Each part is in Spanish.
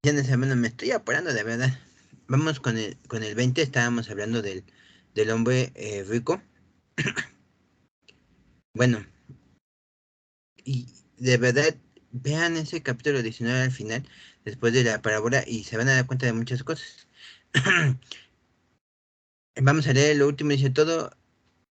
Ya no saben, me estoy apurando de verdad. Vamos con el 20, estábamos hablando del hombre rico. Bueno, y de verdad, vean ese capítulo 19 al final, después de la parábola, y se van a dar cuenta de muchas cosas. Vamos a leer lo último, dice todo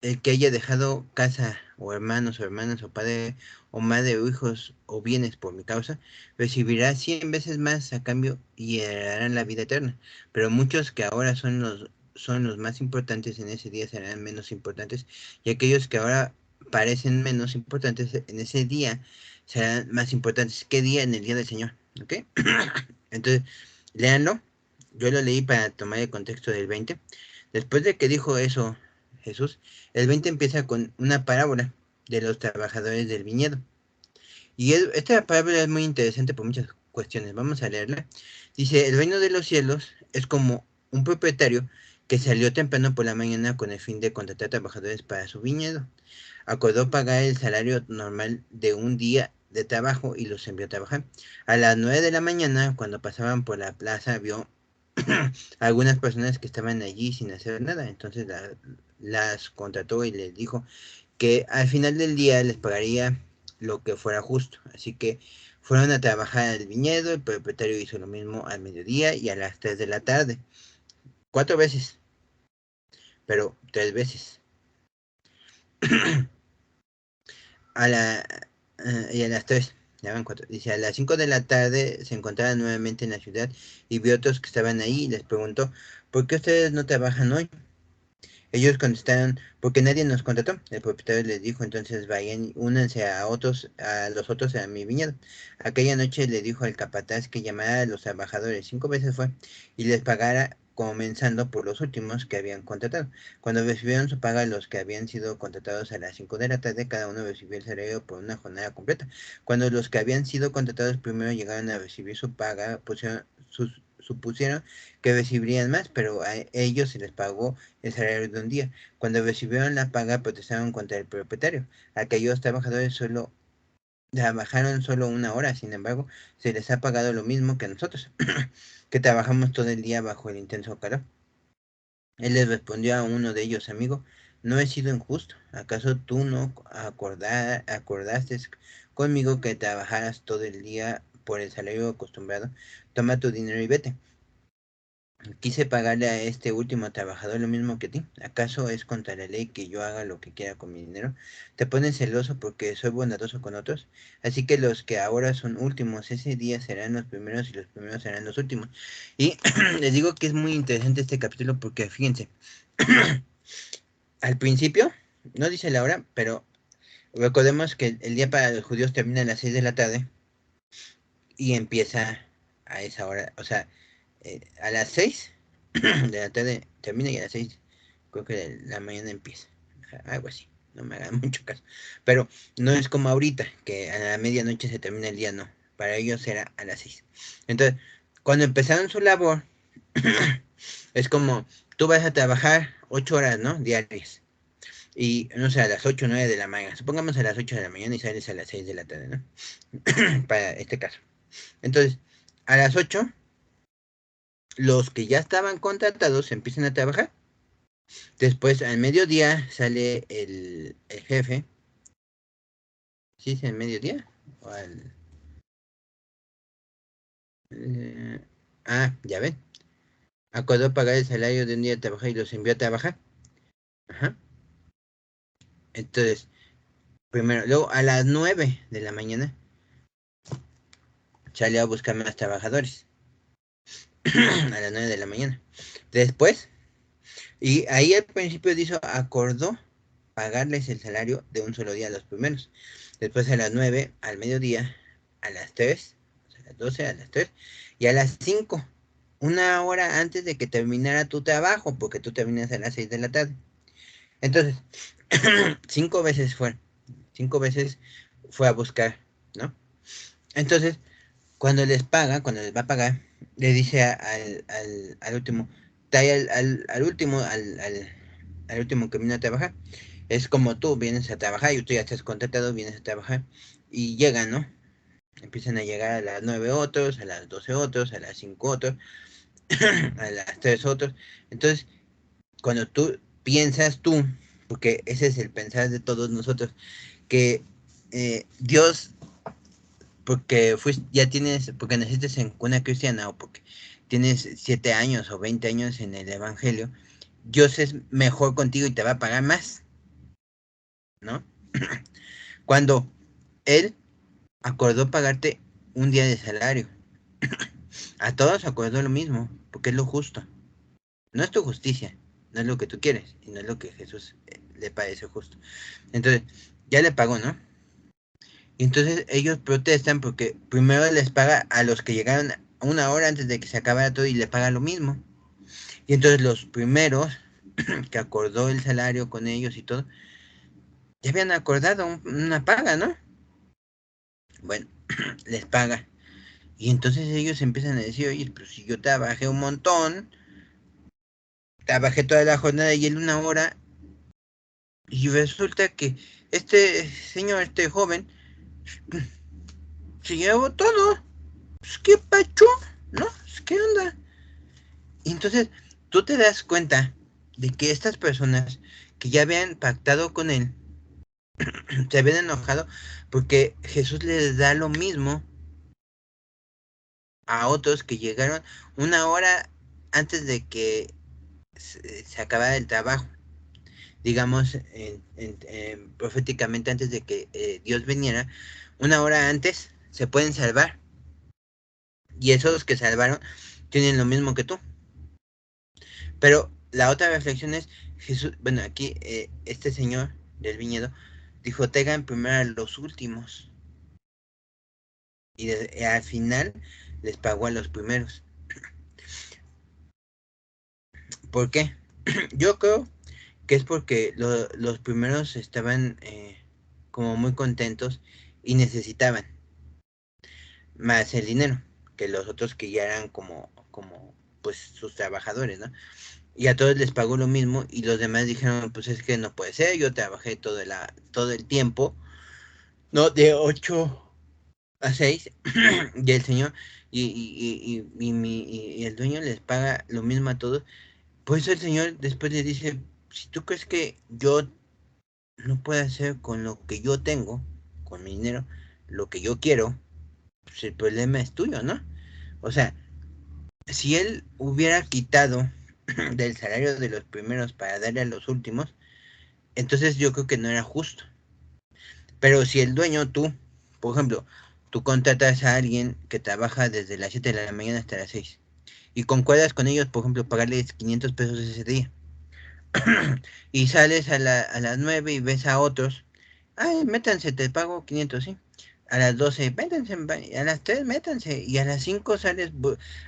el que haya dejado casa, o hermanos, o hermanas, o padre, o madre, o hijos, o bienes por mi causa, recibirá 100 veces más a cambio y heredarán la vida eterna. Pero muchos que ahora son los más importantes en ese día serán menos importantes, y aquellos que ahora parecen menos importantes en ese día serán más importantes. ¿Qué día? En el día del Señor. ¿Ok? Entonces, léanlo. Yo lo leí para tomar el contexto del 20. Después de que dijo eso Jesús, el 20 empieza con una parábola de los trabajadores del viñedo. Y esta parábola es muy interesante por muchas cuestiones. Vamos a leerla. Dice, el reino de los cielos es como un propietario que salió temprano por la mañana con el fin de contratar trabajadores para su viñedo. Acordó pagar el salario normal de un día de trabajo y los envió a trabajar. A las 9 de la mañana, cuando pasaban por la plaza, vio algunas personas que estaban allí sin hacer nada. Entonces las contrató y les dijo que al final del día les pagaría lo que fuera justo. Así que fueron a trabajar al viñedo, el propietario hizo lo mismo al mediodía y a las 3 de la tarde. 4 veces, pero 3 veces. a la, y a las 3, ya van 4. Dice, a las 5 de la tarde se encontraba nuevamente en la ciudad y vio otros que estaban ahí y les preguntó, ¿por qué ustedes no trabajan hoy? Ellos contestaron, porque nadie nos contrató. El propietario les dijo, entonces vayan, únanse a los otros a mi viñedo. Aquella noche le dijo al capataz que llamara a los trabajadores, 5 veces fue, y les pagara comenzando por los últimos que habían contratado. Cuando recibieron su paga, los que habían sido contratados a las 5 de la tarde, cada uno recibió el salario por una jornada completa. Cuando los que habían sido contratados primero llegaron a recibir su paga, supusieron que recibirían más, pero a ellos se les pagó el salario de un día. Cuando recibieron la paga, protestaron contra el propietario. Aquellos trabajadores solo trabajaron solo una hora, sin embargo, se les ha pagado lo mismo que a nosotros, que trabajamos todo el día bajo el intenso calor. Él les respondió a uno de ellos, amigo, no he sido injusto. ¿Acaso tú no acordaste conmigo que trabajaras todo el día por el salario acostumbrado? Toma tu dinero y vete. Quise pagarle a este último trabajador lo mismo que a ti. ¿Acaso es contra la ley que yo haga lo que quiera con mi dinero? Te pones celoso porque soy bondadoso con otros. Así que los que ahora son últimos, ese día serán los primeros y los primeros serán los últimos. Y les digo que es muy interesante este capítulo porque fíjense, al principio, no dice la hora, pero recordemos que el día para los judíos termina a las 6 de la tarde y empieza a esa hora. O sea, a las 6 de la tarde termina y a las 6 creo que de la mañana empieza. Algo así. No me hagan mucho caso. Pero no es como ahorita, que a la medianoche se termina el día, no. Para ellos era a las 6. Entonces, cuando empezaron su labor, es como tú vas a trabajar 8 horas, ¿no? Diarias. Y no sé, a las 8 o 9 de la mañana. Supongamos a las 8 de la mañana y sales a las 6 de la tarde, ¿no? Para este caso. Entonces, a las 8 los que ya estaban contratados empiezan a trabajar. Después, al mediodía, sale el jefe. ¿Sí es el mediodía? O eh, ya ven. Acordó pagar el salario de un día de trabajar y los envió a trabajar. Ajá. Entonces, primero, luego a las 9 de la mañana salió a buscar más trabajadores. A las 9 de la mañana. Después, y ahí al principio dijo, acordó pagarles el salario de un solo día a los primeros. Después a las 9, al mediodía, a las 3, a las 12, a las 3 y a las 5, una hora antes de que terminara tu trabajo, porque tú terminas a las 6 de la tarde. Entonces, 5 veces fue, 5 veces fue a buscar, ¿no? Entonces, cuando les va a pagar, le dice al último, trae al último, al último que vino a trabajar. Es como tú vienes a trabajar y tú ya estás contratado, vienes a trabajar y llega, ¿no? Empiezan a llegar a las 9 otros, a las 12 otros, a las 5 otros, a las 3 otros. Entonces, cuando tú piensas tú, porque ese es el pensar de todos nosotros, que Dios, porque ya tienes, porque naciste en cuna cristiana o porque tienes 7 años o 20 años en el Evangelio, Dios es mejor contigo y te va a pagar más, ¿no? Cuando Él acordó pagarte un día de salario, a todos acordó lo mismo, porque es lo justo. No es tu justicia, no es lo que tú quieres y no es lo que Jesús le parece justo. Entonces, ya le pagó, ¿no? Y entonces ellos protestan porque primero les paga a los que llegaron una hora antes de que se acabara todo y le paga lo mismo. Y entonces los primeros que acordó el salario con ellos y todo, ya habían acordado una paga, ¿no? Bueno, les paga. Y entonces ellos empiezan a decir, oye, pues si yo trabajé un montón, trabajé toda la jornada y él una hora, y resulta que este señor, este joven, se llevó todo. Pues, ¿qué pacho? ¿No? Pues, ¿qué onda? Y entonces tú te das cuenta de que estas personas que ya habían pactado con él se habían enojado porque Jesús les da lo mismo a otros que llegaron una hora antes de que se acabara el trabajo. Digamos, proféticamente antes de que Dios viniera, una hora antes se pueden salvar. Y esos que salvaron tienen lo mismo que tú. Pero la otra reflexión es, Jesús, bueno, aquí este señor del viñedo dijo, tengan primero a los últimos. Y al final les pagó a los primeros. ¿Por qué? Yo creo que es porque los primeros estaban como muy contentos y necesitaban más el dinero que los otros que ya eran como pues sus trabajadores, ¿no? Y a todos les pagó lo mismo y los demás dijeron, pues es que no puede ser, yo trabajé todo el tiempo, ¿no? De 8 a 6 y el señor y el dueño les paga lo mismo a todos. Por eso el señor después le dice, si tú crees que yo no puedo hacer con lo que yo tengo, con mi dinero, lo que yo quiero, pues el problema es tuyo, ¿no? O sea, si él hubiera quitado del salario de los primeros para darle a los últimos, entonces yo creo que no era justo. Pero si el dueño, tú, por ejemplo, tú contratas a alguien que trabaja desde las 7 de la mañana hasta las 6 y concuerdas con ellos, por ejemplo, pagarles 500 pesos ese día y sales a las 9 y ves a otros, ay, métanse, te pago 500, ¿sí? A las 12 métanse, a las 3 métanse, y a las 5 sales.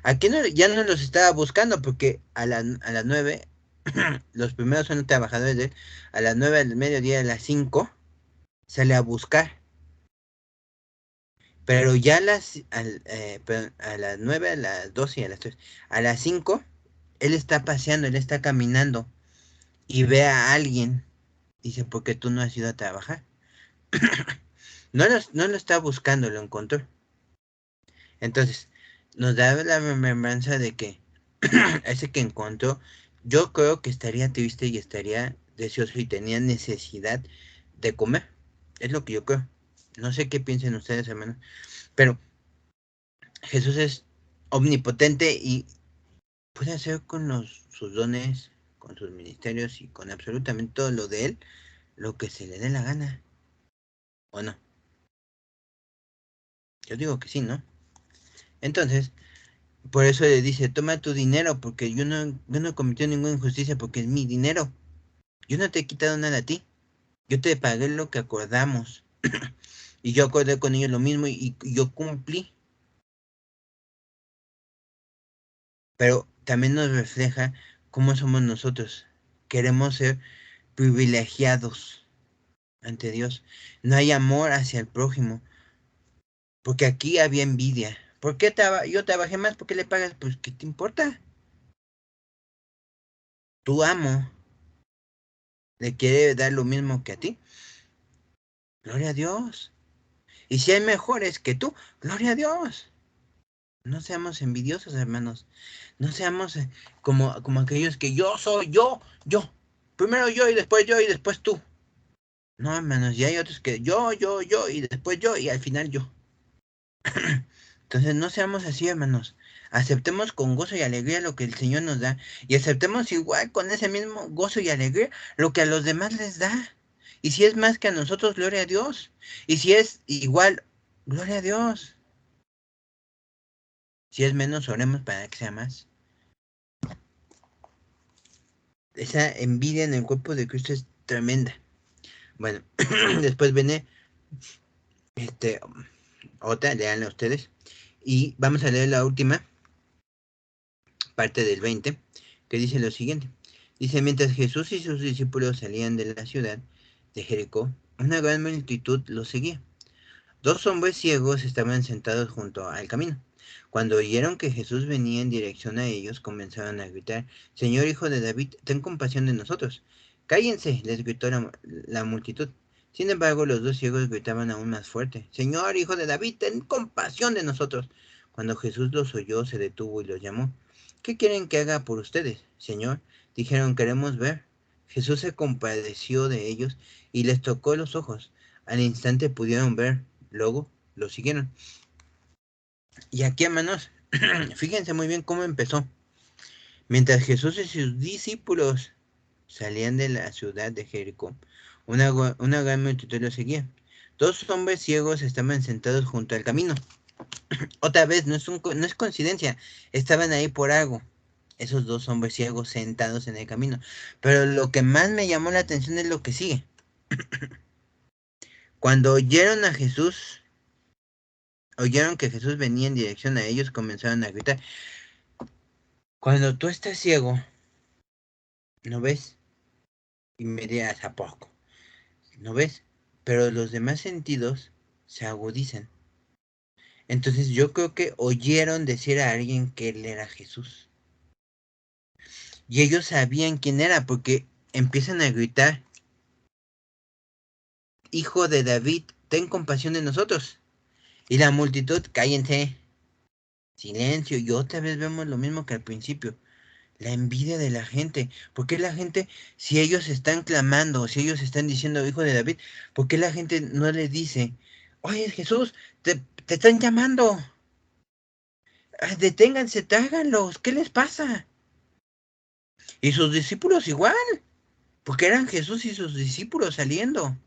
Aquí no, ya no los estaba buscando porque a las 9 los primeros son trabajadores de él, a las 9 del mediodía, a las 5 sale a buscar. Pero ya a las 9 a las 12 y a las 3 a las 5 él está paseando, él está caminando y ve a alguien. Dice, ¿por qué tú no has ido a trabajar? No lo está buscando, lo encontró. Entonces, nos da la remembranza de que ese que encontró, yo creo que estaría triste y estaría deseoso y tenía necesidad de comer. Es lo que yo creo. No sé qué piensen ustedes, hermano. Pero Jesús es omnipotente y puede hacer con sus dones, con sus ministerios y con absolutamente todo lo de él, lo que se le dé la gana. ¿O no? Yo digo que sí, ¿no? Entonces, por eso le dice, toma tu dinero, porque yo no he cometido ninguna injusticia porque es mi dinero. Yo no te he quitado nada a ti. Yo te pagué lo que acordamos. Y yo acordé con ellos lo mismo y yo cumplí. Pero también nos refleja cómo somos nosotros. Queremos ser privilegiados ante Dios. No hay amor hacia el prójimo. Porque aquí había envidia. ¿Por qué yo trabajé más? ¿Por qué le pagas? Pues, ¿qué te importa? Tu amo le quiere dar lo mismo que a ti. Gloria a Dios. Y si hay mejores que tú, gloria a Dios. No seamos envidiosos, hermanos. No seamos como aquellos que yo soy, yo. Primero yo y después tú. No, hermanos, y hay otros que yo y después yo y al final yo. Entonces no seamos así, hermanos. Aceptemos con gozo y alegría lo que el Señor nos da. Y aceptemos igual con ese mismo gozo y alegría lo que a los demás les da. Y si es más que a nosotros, gloria a Dios. Y si es igual, gloria a Dios. Si es menos, oremos para que sea más. Esa envidia en el cuerpo de Cristo es tremenda. Bueno, después viene este, otra, leanla ustedes. Y vamos a leer la última parte del 20, que dice lo siguiente. Dice, mientras Jesús y sus discípulos salían de la ciudad de Jericó, una gran multitud los seguía. Dos hombres ciegos estaban sentados junto al camino. Cuando oyeron que Jesús venía en dirección a ellos, comenzaron a gritar, Señor Hijo de David, ten compasión de nosotros. Cállense, les gritó la multitud. Sin embargo, los dos ciegos gritaban aún más fuerte, Señor Hijo de David, ten compasión de nosotros. Cuando Jesús los oyó, se detuvo y los llamó. ¿Qué quieren que haga por ustedes, Señor? Dijeron, queremos ver. Jesús se compadeció de ellos y les tocó los ojos. Al instante pudieron ver. Luego lo siguieron. Y aquí, hermanos, fíjense muy bien cómo empezó. Mientras Jesús y sus discípulos salían de la ciudad de Jericó, una gran multitud lo seguía. Dos hombres ciegos estaban sentados junto al camino. Otra vez, no es coincidencia, estaban ahí por algo. Esos dos hombres ciegos sentados en el camino. Pero lo que más me llamó la atención es lo que sigue. Cuando oyeron que Jesús venía en dirección a ellos, comenzaron a gritar. Cuando tú estás ciego, ¿no ves? Y me dirás, ¿a poco? ¿No ves? Pero los demás sentidos se agudizan. Entonces yo creo que oyeron decir a alguien que él era Jesús. Y ellos sabían quién era porque empiezan a gritar, Hijo de David, ten compasión de nosotros. Y la multitud, cállense, silencio. Y otra vez vemos lo mismo que al principio. La envidia de la gente. ¿Por qué la gente, si ellos están clamando, si ellos están diciendo Hijo de David, por qué la gente no le dice, oye Jesús, te están llamando? Deténganse, tráiganlos, ¿qué les pasa? Y sus discípulos igual, porque eran Jesús y sus discípulos saliendo.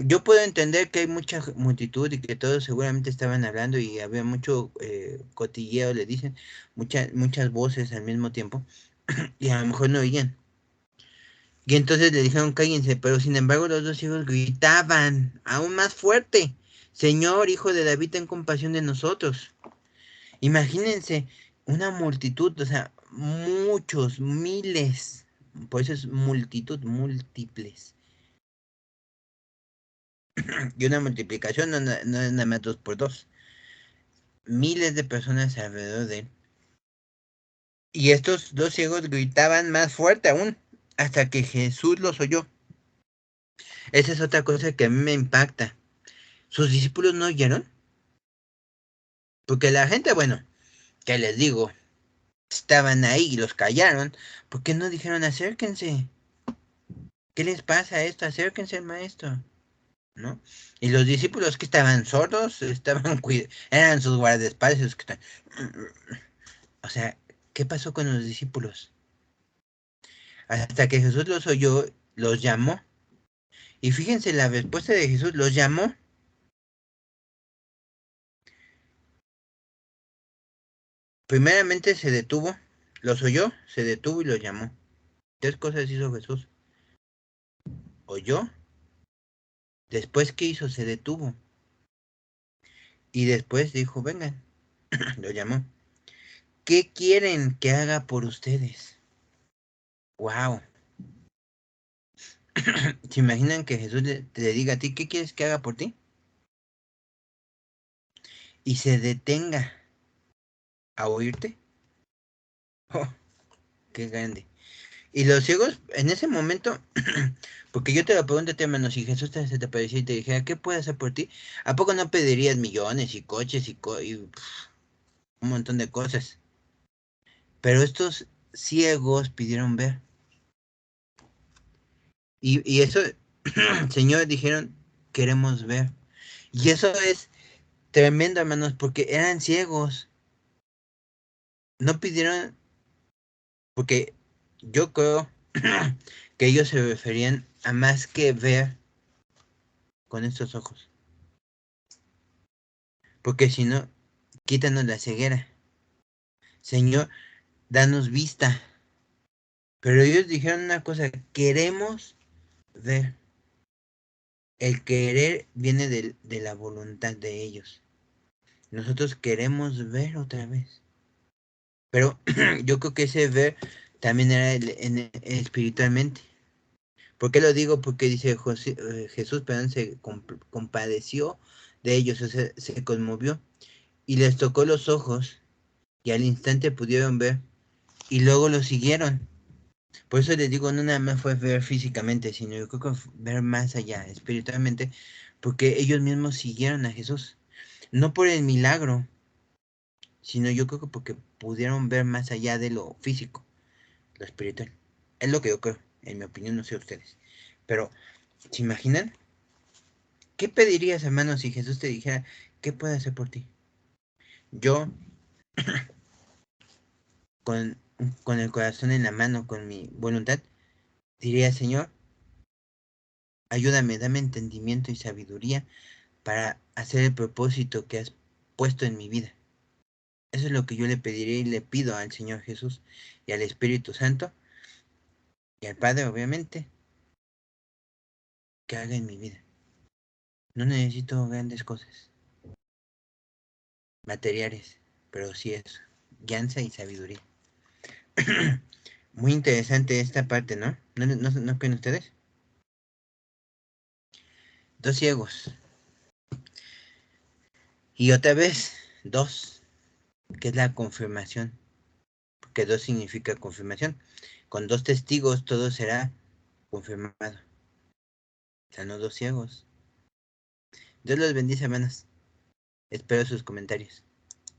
Yo puedo entender que hay mucha multitud y que todos seguramente estaban hablando y había mucho cotilleo, le dicen, muchas voces al mismo tiempo, y a lo mejor no oían. Y entonces le dijeron cállense, pero sin embargo los dos hijos gritaban aún más fuerte, Señor, Hijo de David, ten compasión de nosotros. Imagínense una multitud, o sea, muchos, miles, por eso es multitud, múltiples. Y una multiplicación no es nada más 2 por 2. Miles de personas alrededor de él. Y estos dos ciegos gritaban más fuerte aún, hasta que Jesús los oyó. Esa es otra cosa que a mí me impacta. ¿Sus discípulos no oyeron? Porque la gente, bueno, ¿qué les digo? Estaban ahí y los callaron. ¿Por qué no dijeron acérquense? ¿Qué les pasa a esto? Acérquense al maestro, ¿no? Y los discípulos que estaban sordos, eran sus guardaespaldas que están. O sea, ¿qué pasó con los discípulos? Hasta que Jesús los oyó, los llamó. Y fíjense la respuesta de Jesús, los llamó. Primeramente se detuvo, los oyó, se detuvo y los llamó. Tres cosas hizo Jesús. Oyó, después ¿qué hizo? Se detuvo. Y después dijo, vengan, lo llamó. ¿Qué quieren que haga por ustedes? Wow. ¿Se imaginan que Jesús te diga a ti, ¿qué quieres que haga por ti? Y se detenga a oírte. Oh, qué grande. Y los ciegos, en ese momento, porque yo te lo pregunto, hermano, si Jesús se te apareció y te dijera, ¿qué puede hacer por ti? ¿A poco no pedirías millones y coches un montón de cosas? Pero estos ciegos pidieron ver. Y eso, Señor, dijeron, queremos ver. Y eso es tremendo, hermanos, porque eran ciegos. No pidieron, porque yo creo que ellos se referían a más que ver con estos ojos. Porque si no, quítanos la ceguera. Señor, danos vista. Pero ellos dijeron una cosa, queremos ver. El querer viene de la voluntad de ellos. Nosotros queremos ver otra vez. Pero yo creo que ese ver también era espiritualmente. ¿Por qué lo digo? Porque dice Jesús, perdón, se compadeció de ellos, o sea, se conmovió y les tocó los ojos y al instante pudieron ver y luego lo siguieron. Por eso les digo, no nada más fue ver físicamente, sino yo creo que ver más allá, espiritualmente, porque ellos mismos siguieron a Jesús. No por el milagro, sino yo creo que porque pudieron ver más allá de lo físico, lo espiritual. Es lo que yo creo, en mi opinión, no sé ustedes. Pero, ¿se imaginan? ¿Qué pedirías, hermano, si Jesús te dijera, ¿qué puede hacer por ti? Yo, con, con el corazón en la mano, con mi voluntad, diría, Señor, ayúdame, dame entendimiento y sabiduría para hacer el propósito que has puesto en mi vida. Eso es lo que yo le pediría y le pido al Señor Jesús y al Espíritu Santo y al Padre, obviamente, que haga en mi vida. No necesito grandes cosas materiales, pero sí es guianza y sabiduría. Muy interesante esta parte, ¿no? ¿No creen ustedes? Dos ciegos. Y otra vez, dos, que es la confirmación, porque dos significa confirmación. Con dos testigos todo será confirmado. O sea, no dos ciegos. Dios los bendice, hermanos. Espero sus comentarios.